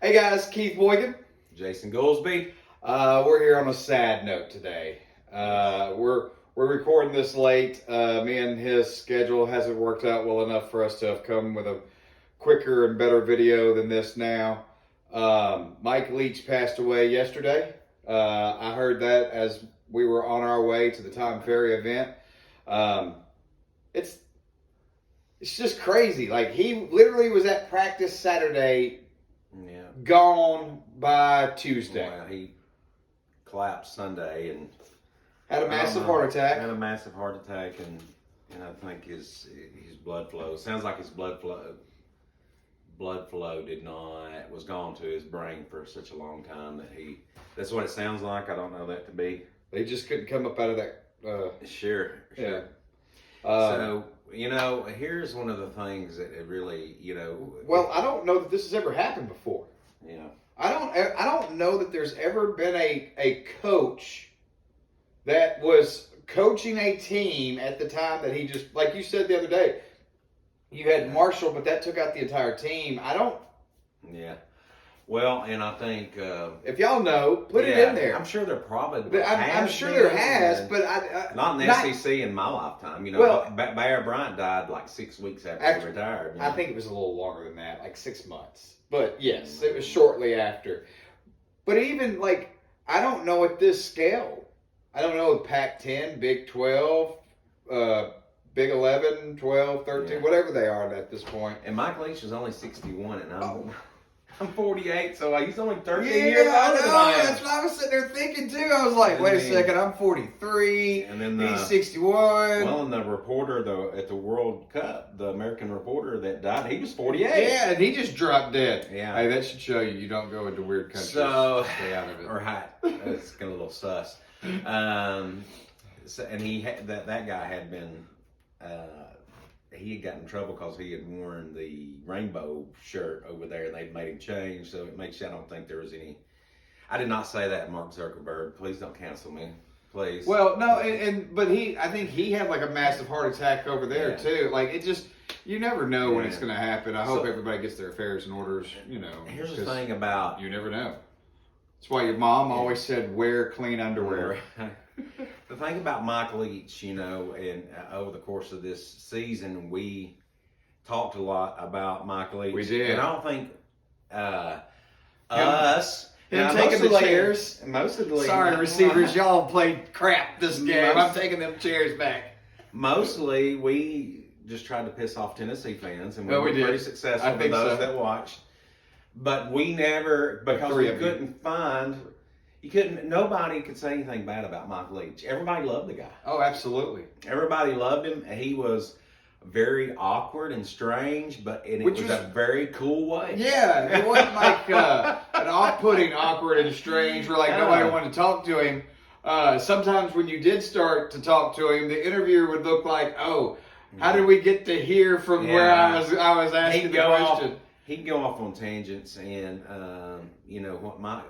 Hey guys, Keith Boykin. Jason Goolesby. We're here on a sad note today. We're recording this late. Me and his schedule hasn't worked out well enough for us to have come with a quicker and better video than this now. Mike Leach passed away yesterday. I heard that as we were on our way to the Time Ferry event. It's just crazy. Like, he literally was at practice Saturday. Yeah. Gone by Tuesday. Well, he collapsed Sunday and had a massive heart attack. and I think his blood flow, sounds like his blood flow was gone to his brain for such a long time that's what it sounds like. I don't know that to be. They just couldn't come up out of that. Sure. Yeah. So, here's one of the things that it really, Well, I don't know that this has ever happened before. Yeah. I don't know that there's ever been a coach that was coaching a team at the time that he just, like you said the other day, you had Marshall, but that took out the entire team. Yeah. Well, and I think if y'all know, put it in there. I'm sure there probably I'm sure there has, but not in the SEC in my lifetime. Well, Bear Bryant died like 6 weeks after he retired. I think it was a little longer than that, like 6 months. But yes, it was shortly after. But even I don't know at this scale. I don't know Pac-10, Big 12, Big 11, 12, 13, whatever they are at this point. And Mike Leach was only 61, and I'm 48, so he's only 13 years years older older than I am. That's what I was sitting there thinking too. I was like, wait a second, I'm 43, and then he's 61. Well, and the reporter at the World Cup, the American reporter that died, he was 48. Yeah, and he just dropped dead. Yeah. Hey, that should show you don't go into weird countries. So, stay out of it. Right. It's getting a little sus. And he had, that guy had been... he had gotten in trouble because he had worn the rainbow shirt over there, and they'd made him change. So it makes you, I don't think there was any. I did not say that, Mark Zuckerberg. Please don't cancel me, please. Well, no, but I think he had a massive heart attack over there too. It just, you never know when it's going to happen. I hope everybody gets their affairs in orders. Here's the thing about you never know. That's why your mom always said wear clean underwear. The thing about Mike Leach, and over the course of this season, we talked a lot about Mike Leach. We did. And I don't think us... Him taking the chairs. Most of the league. Sorry, receivers, y'all played crap this game. I'm taking them chairs back. Mostly, we just tried to piss off Tennessee fans, and we were pretty successful for those that watched. But we never, because we couldn't find... nobody could say anything bad about Mike Leach. Everybody loved the guy. Oh, absolutely. Everybody loved him. He was very awkward and strange, but it was a very cool way. Yeah, it wasn't like an off-putting, awkward and strange where nobody wanted to talk to him. Sometimes when you did start to talk to him, the interviewer would look like, oh, how did we get to here from where I was asking the question? He'd go off on tangents, and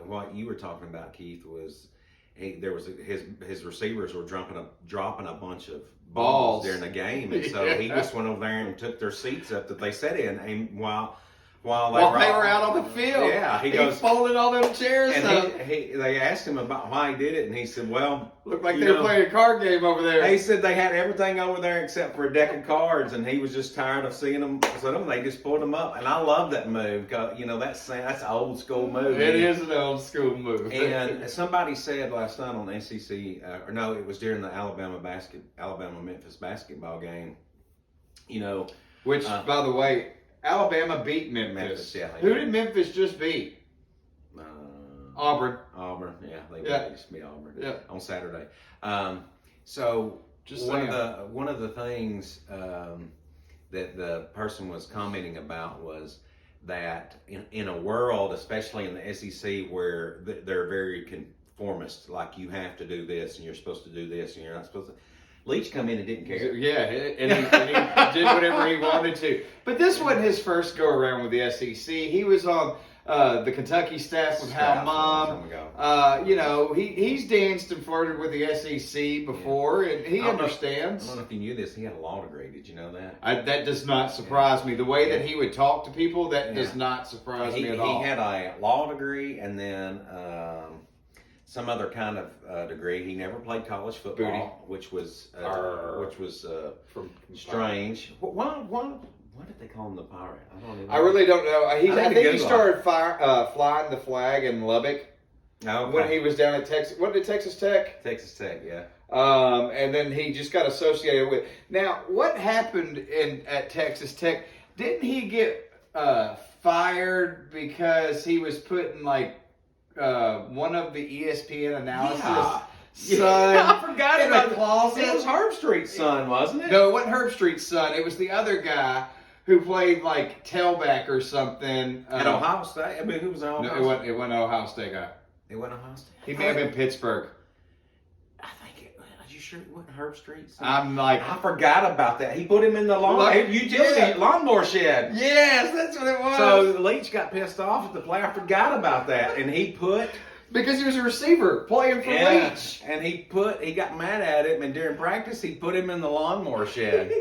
what you were talking about, Keith, was his receivers were dropping a bunch of balls during the game, and so he just went over there and took their seats up that they sat in, and while they were out on the field, he goes folded all them chairs. And they asked him about why he did it, and he said, "Well, looked like they were playing a card game over there." He said they had everything over there except for a deck of cards, and he was just tired of seeing them. So they just pulled them up, and I love that move because that's an old school move. It is an old school move. And somebody said last night on SEC, it was during the Alabama Memphis basketball game. Which, by the way, Alabama beat Memphis. Who did Memphis just beat? Auburn. Yeah, they just beat Auburn on Saturday. So just one of the things that the person was commenting about was that in a world, especially in the SEC, where they're very conformist, like you have to do this and you're supposed to do this and you're not supposed to. Leach come in and didn't care. Yeah, and he did whatever he wanted to. But this wasn't his first go around with the SEC. He was on the Kentucky staff with Hal Mom. You know, he's danced and flirted with the SEC before, and he understands. I don't know if you knew this. He had a law degree. Did you know that? That does not surprise me. The way that he would talk to people, that does not surprise me at all. He had a law degree and then some other kind of degree. He never played college football, which was strange. Why did they call him the Pirate? I really don't know. I think he started flying the flag in Lubbock when he was down at Texas. What did Texas Tech? Texas Tech, yeah. And then he just got associated with. Now, what happened at Texas Tech? Didn't he get fired because he was putting like one of the ESPN analysis? Son, I forgot about the closet. It was Herb Street's son, wasn't it? No, it wasn't Herb Street's son. It was the other guy who played like tailback or something. At Ohio State? I mean, who was Ohio State? No, it wasn't Ohio State guy. It wasn't Ohio State? He may have been Pittsburgh. I think it was. Are you sure it wasn't Herb Street's son? I'm like... I forgot about that. He put him in the lawnmower shed. Yes, that's what it was. So Leach got pissed off at the play. I forgot about that. And he put... Because he was a receiver playing for Leach. And he got mad at him, and during practice he put him in the lawnmower shed.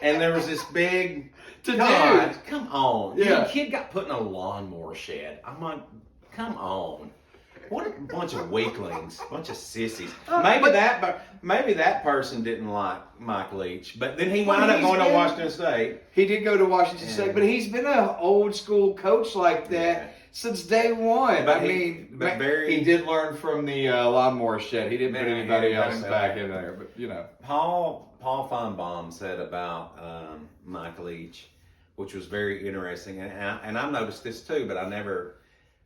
And there was this big God, come on. Yeah. The kid got put in a lawnmower shed. I'm like, come on. What a bunch of weaklings, a bunch of sissies. Maybe that person didn't like Mike Leach, but then he wound up going to Washington State. He did go to Washington State, but he's been an old school coach like that since day one. But he did learn from the lawnmower shed. He didn't put anybody else back in there, but you know. Paul Feinbaum said about Mike Leach, which was very interesting, and I noticed this too, but I never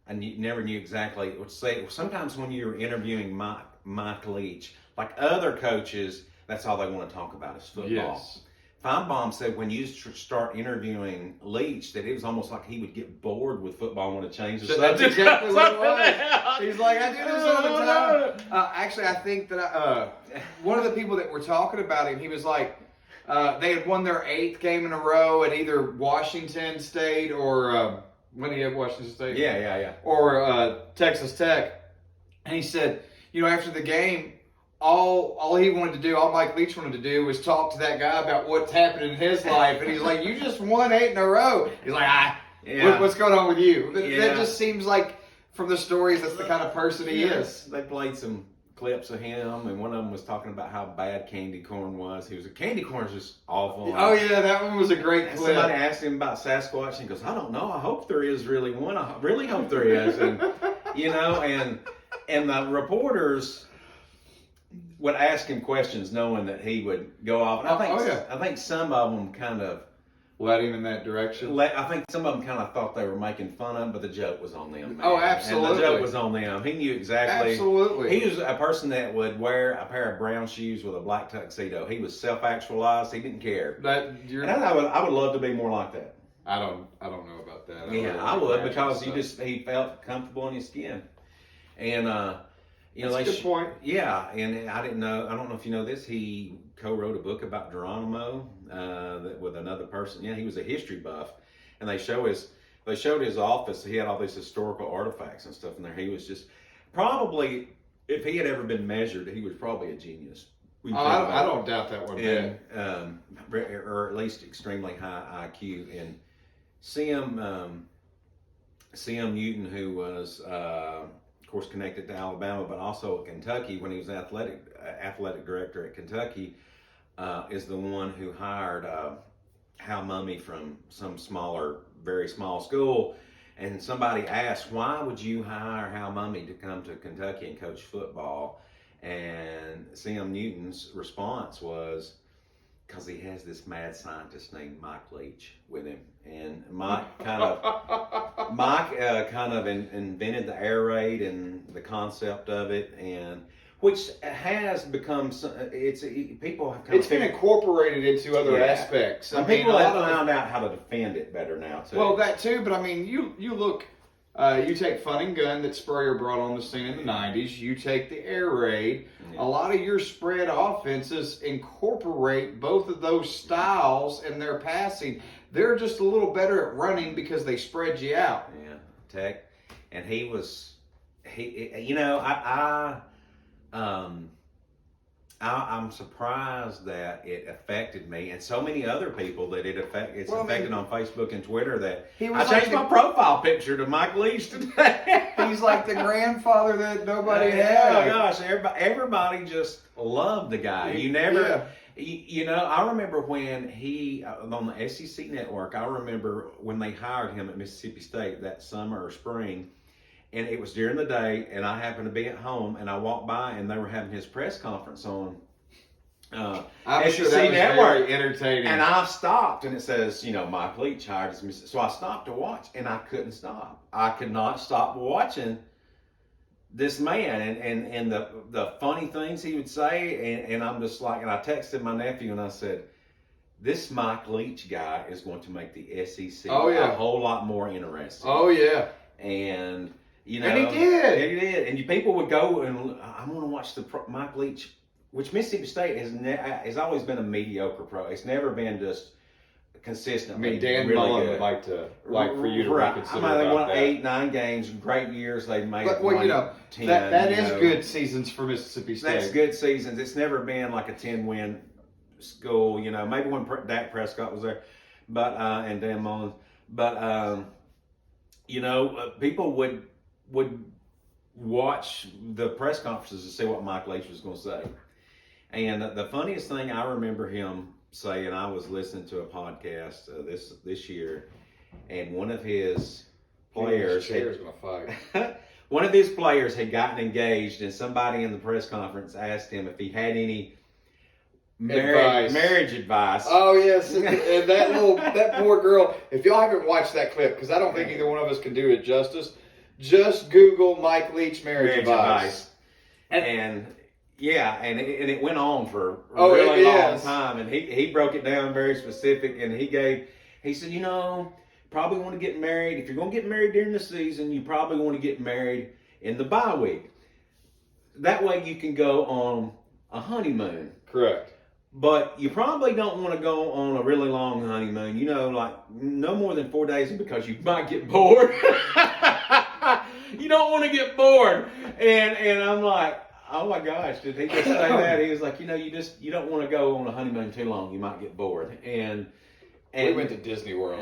knew exactly what to say. Sometimes when you're interviewing Mike Leach, like other coaches, that's all they want to talk about is football. Yes. Feinbaum said when you start interviewing Leach, that it was almost like he would get bored with football and want to change the subject. That's exactly what it was. He's like, I do this all the time. Actually, I think that one of the people that were talking about him, he was like, they had won their 8th game in a row at either Washington State or when he had Washington State, or Texas Tech, and he said, you know, after the game, all he wanted to do, all Mike Leach wanted to do, was talk to that guy about what's happened in his life, and he's like, you just won 8 in a row. He's like, what's going on with you? That just seems like, from the stories, that's the kind of person he is. They played some clips of him, and one of them was talking about how bad candy corn was. Candy corn's just awful. Oh yeah, that one was a great clip. Somebody asked him about Sasquatch, and he goes, I don't know. I hope there is really one. I really hope there is. And you know, and the reporters would ask him questions, knowing that he would go off. And I think some of them kind of led him in that direction. I think some of them kind of thought they were making fun of him, but the joke was on them. Man. Oh, absolutely. And the joke was on them. He knew exactly. Absolutely. He was a person that would wear a pair of brown shoes with a black tuxedo. He was self-actualized. He didn't care. And I would love to be more like that. I don't know about that. I would, because he felt comfortable in his skin. And you know, that's a good point. Yeah, and I don't know if you know this. He co-wrote a book about Geronimo with another person. Yeah, he was a history buff, and they showed his office. He had all these historical artifacts and stuff in there. He was just probably, if he had ever been measured, he was probably a genius. I don't doubt that one bit. Or at least extremely high IQ. And C.M. Newton, who was of course connected to Alabama, but also Kentucky when he was athletic director at Kentucky, is the one who hired Hal Mumme from some very small school. And somebody asked, why would you hire Hal Mumme to come to Kentucky and coach football? And C.M. Newton's response was, because he has this mad scientist named Mike Leach with him. And Mike kind of invented the air raid and the concept of it, and which has become people have it's been incorporated into other aspects. People have found out how to defend it better now too. Well, that too, but I mean, you look You take Fun and Gun that Spurrier brought on the scene in the 90s. You take the air raid. Yeah. A lot of your spread offenses incorporate both of those styles in their passing. They're just a little better at running because they spread you out. Yeah, Tech, and he, you know, I'm surprised that it affected me and so many other people that it's affected on Facebook and Twitter. That I changed my profile picture to Mike Leach today. He's like the grandfather that nobody had. Yeah, gosh, everybody just loved the guy. You never. Yeah. You know, I remember when he, on the SEC network, I remember when they hired him at Mississippi State that summer or spring, and it was during the day, and I happened to be at home, and I walked by, and they were having his press conference on I'm SEC sure that was network. very entertaining. And I stopped, and it says, you know, Mike Leach hired as Mississippi. So I stopped to watch, and I couldn't stop. I could not stop watching this man and the funny things he would say, and I'm just like, and I texted my nephew and I said, this Mike Leach guy is going to make the SEC a whole lot more interesting. Oh yeah. And you know, and he did. And he did. And people would go and I want to watch the Mike Leach, which Mississippi State has always been a mediocre pro. It's never been just consistent. I mean, Dan really Mullen good. would like for you to reconsider I mean, they won that. 8, 9 games, great years. They made But, well, you know, 10. that is good seasons for Mississippi State. That's good seasons. It's never been like a 10-win school. You know, maybe when Dak Prescott was there, but and Dan Mullen. But you know, people would watch the press conferences to see what Mike Leach was going to say. And the funniest thing I remember him saying, I was listening to a podcast this year, and one of his players one of his players had gotten engaged, and somebody in the press conference asked him if he had any marriage advice. Oh yes, and that poor girl. If y'all haven't watched that clip, because I don't think either one of us can do it justice, just Google Mike Leach marriage advice. And it went on for a really long time, and he broke it down very specific, and he said, you know, probably want to get married. If you're going to get married during the season, you probably want to get married in the bye week. That way you can go on a honeymoon. Correct. But you probably don't want to go on a really long honeymoon, you know, like no more than 4 days, because you might get bored. You don't want to get bored. And I'm like, oh my gosh, did he just say that? He was like, you know, you don't want to go on a honeymoon too long. You might get bored. And we went to Disney World.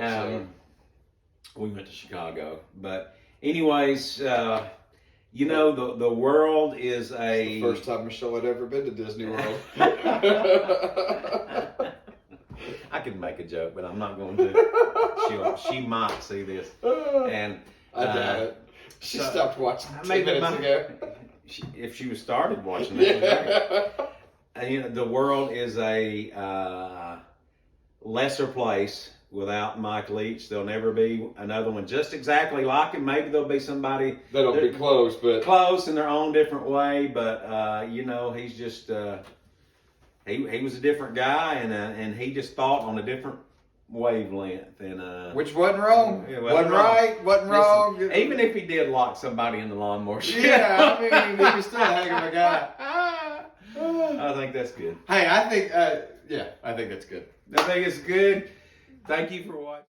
We went to Chicago. But anyways, you know, the world is the first time Michelle had ever been to Disney World. I could make a joke, but I'm not going to. She might see this. And I doubt it. She stopped watching 2 minutes ago. If she was started watching it. And, you know, the world is a lesser place without Mike Leach. There'll never be another one just exactly like him. Maybe there'll be somebody that'll be close in their own different way. But you know, he's just he was a different guy, and he just thought on a different wavelength, and which wasn't wrong. It wasn't right. Wasn't wrong. Even if he did lock somebody in the lawnmower shed. Yeah, I mean, he was still a heck of a guy. I think that's good. Hey, I think that's good. I think it's good. Thank you for watching.